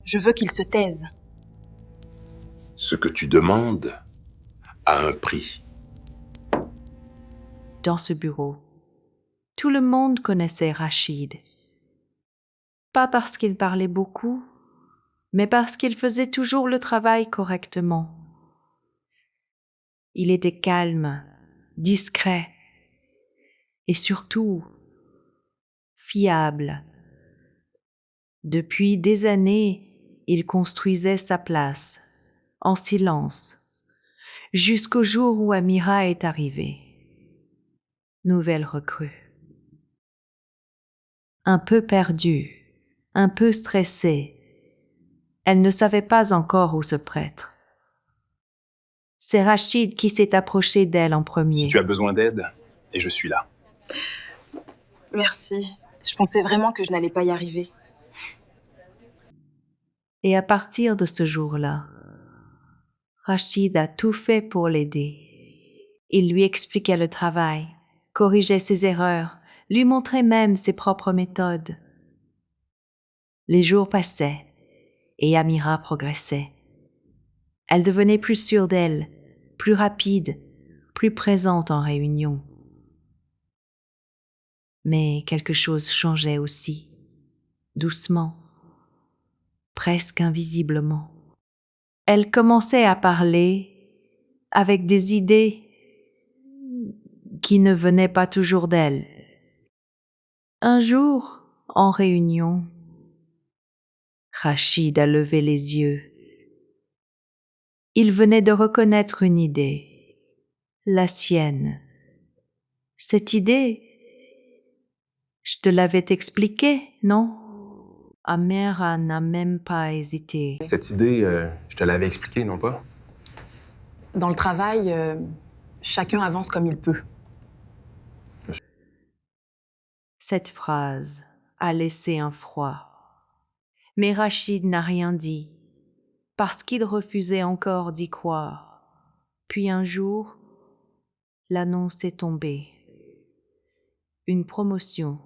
Je veux qu'il se taise. Ce que tu demandes a un prix. Dans ce bureau, tout le monde connaissait Rachid. Pas parce qu'il parlait beaucoup, mais parce qu'il faisait toujours le travail correctement. Il était calme, discret et surtout fiable. Depuis des années, il construisait sa place, en silence, jusqu'au jour où Amira est arrivée. Nouvelle recrue. Un peu perdue, un peu stressée, elle ne savait pas encore où se prêtre. C'est Rachid qui s'est approché d'elle en premier. Si tu as besoin d'aide, et je suis là. Merci. Je pensais vraiment que je n'allais pas y arriver. Et à partir de ce jour-là, Rachid a tout fait pour l'aider. Il lui expliquait le travail, corrigeait ses erreurs, lui montrait même ses propres méthodes. Les jours passaient et Amira progressait. Elle devenait plus sûre d'elle, plus rapide, plus présente en réunion. Mais quelque chose changeait aussi, doucement, presque invisiblement. Elle commençait à parler avec des idées qui ne venaient pas toujours d'elle. Un jour, en réunion, Rachid a levé les yeux. Il venait de reconnaître une idée, la sienne. Cette idée, je te l'avais expliquée, non? Amira n'a même pas hésité. Cette idée, je te l'avais expliquée, non pas? Dans le travail, chacun avance comme il peut. Cette phrase a laissé un froid. Mais Rachid n'a rien dit, parce qu'il refusait encore d'y croire. Puis un jour, l'annonce est tombée. Une promotion.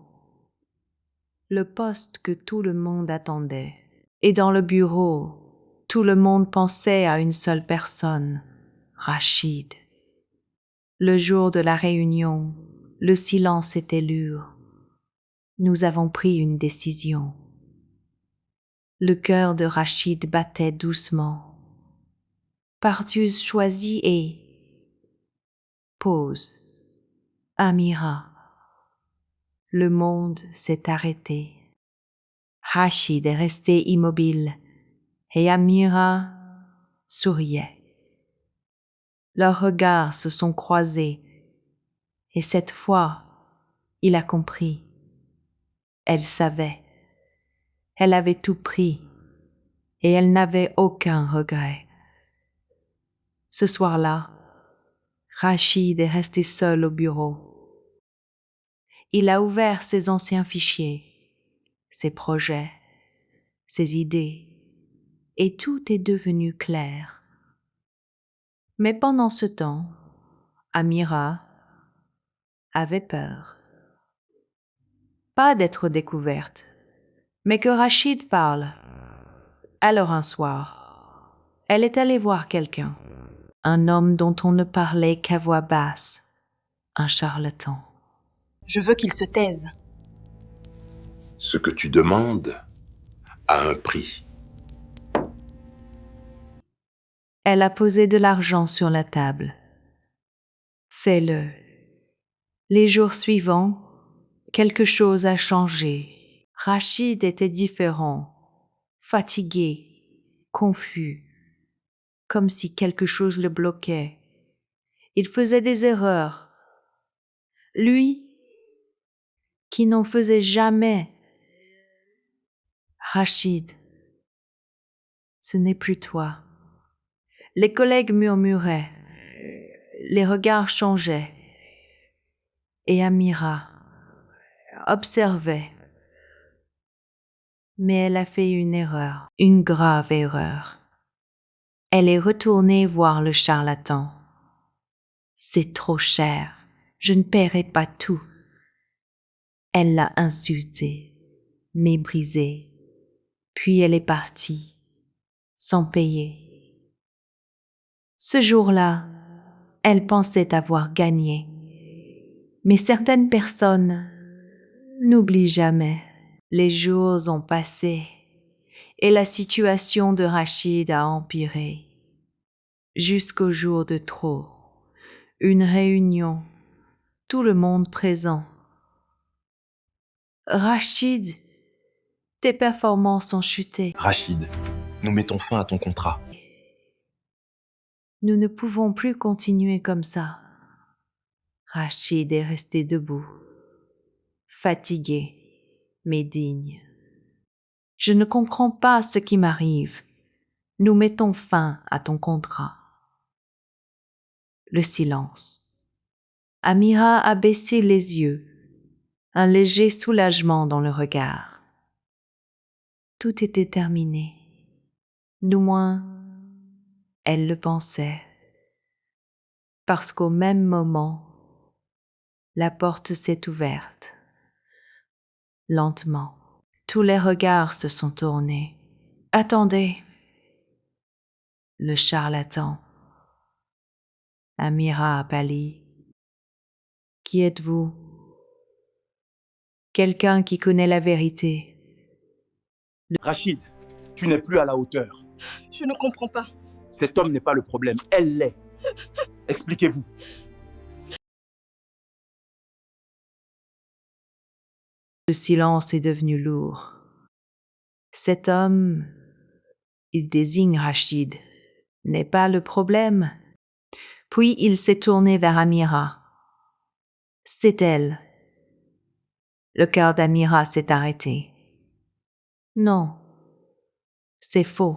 Le poste que tout le monde attendait. Et dans le bureau, tout le monde pensait à une seule personne, Rachid. Le jour de la réunion, le silence était lourd. Nous avons pris une décision. Le cœur de Rachid battait doucement. Partuse choisie et... Pause. Amira. Le monde s'est arrêté. Rachid est resté immobile et Amira souriait. Leurs regards se sont croisés et cette fois, il a compris. Elle savait. Elle avait tout pris et elle n'avait aucun regret. Ce soir-là, Rachid est resté seul au bureau. Il a ouvert ses anciens fichiers, ses projets, ses idées, et tout est devenu clair. Mais pendant ce temps, Amira avait peur. Pas d'être découverte, mais que Rachid parle. Alors un soir, elle est allée voir quelqu'un, un homme dont on ne parlait qu'à voix basse, un charlatan. Je veux qu'il se taise. Ce que tu demandes a un prix. Elle a posé de l'argent sur la table. Fais-le. Les jours suivants, quelque chose a changé. Rachid était différent, fatigué, confus, comme si quelque chose le bloquait. Il faisait des erreurs. Lui, qui n'en faisait jamais. Rachid, ce n'est plus toi. Les collègues murmuraient, les regards changeaient. Et Amira observait. Mais elle a fait une erreur, une grave erreur. Elle est retournée voir le charlatan. C'est trop cher, je ne paierai pas tout. Elle l'a insulté, méprisé, Puis elle est partie, sans payer. Ce jour-là, elle pensait avoir gagné. Mais certaines personnes n'oublient jamais. Les jours ont passé et la situation de Rachid a empiré. Jusqu'au jour de trop, une réunion, tout le monde présent. Rachid, tes performances ont chuté. Rachid, nous mettons fin à ton contrat. Nous ne pouvons plus continuer comme ça. Rachid est resté debout, fatigué, mais digne. Je ne comprends pas ce qui m'arrive. Nous mettons fin à ton contrat. Le silence. Amira a baissé les yeux, un léger soulagement dans le regard. Tout était terminé. Du moins, elle le pensait. Parce qu'au même moment, la porte s'est ouverte. Lentement, tous les regards se sont tournés. Attendez. Le charlatan. Amira a pâli. Qui êtes-vous? Quelqu'un qui connaît la vérité. Rachid, tu n'es plus à la hauteur. Je ne comprends pas. Cet homme n'est pas le problème, elle l'est. Expliquez-vous. Le silence est devenu lourd. Cet homme, il désigne Rachid, n'est pas le problème. Puis il s'est tourné vers Amira. C'est elle. Le cœur d'Amira s'est arrêté. Non, c'est faux.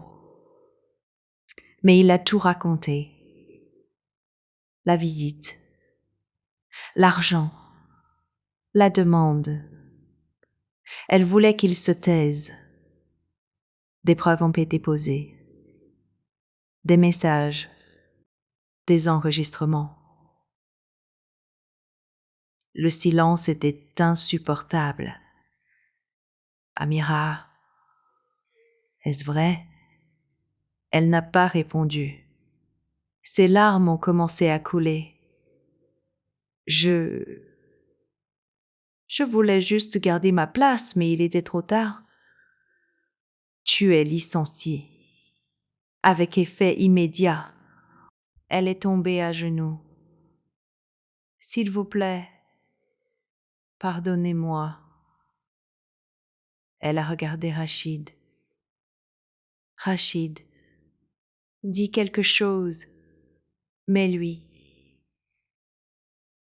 Mais il a tout raconté. La visite, l'argent, la demande. Elle voulait qu'il se taise. Des preuves ont été posées. Des messages, des enregistrements. Le silence était insupportable. Amira, est-ce vrai? Elle n'a pas répondu. Ses larmes ont commencé à couler. Je voulais juste garder ma place, mais il était trop tard. Tu es licenciée. Avec effet immédiat. Elle est tombée à genoux. S'il vous plaît, pardonnez-moi. Elle a regardé Rachid. Rachid, dis quelque chose. Mais lui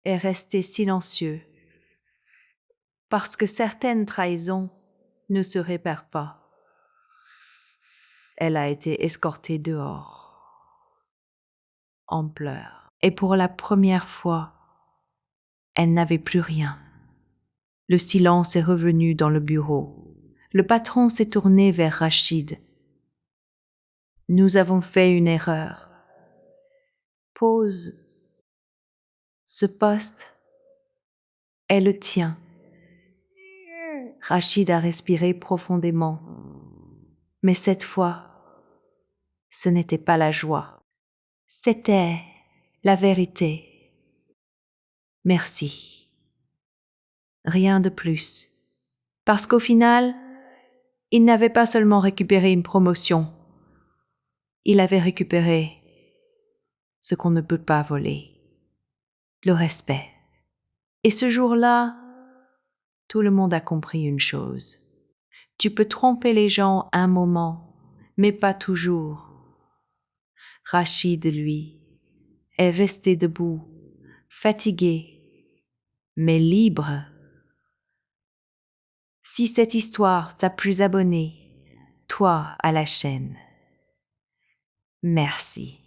est resté silencieux. Parce que certaines trahisons ne se réparent pas. Elle a été escortée dehors, en pleurs. Et pour la première fois, elle n'avait plus rien. Le silence est revenu dans le bureau. Le patron s'est tourné vers Rachid. Nous avons fait une erreur. Pause. Ce poste est le tien. Rachid a respiré profondément. Mais cette fois, ce n'était pas la joie. C'était la vérité. Merci. Rien de plus. Parce qu'au final, il n'avait pas seulement récupéré une promotion, il avait récupéré ce qu'on ne peut pas voler, le respect. Et ce jour-là, tout le monde a compris une chose. Tu peux tromper les gens un moment, mais pas toujours. Rachid, lui, est resté debout, fatigué, mais libre. Si cette histoire t'a plu, abonné, toi à la chaîne. Merci.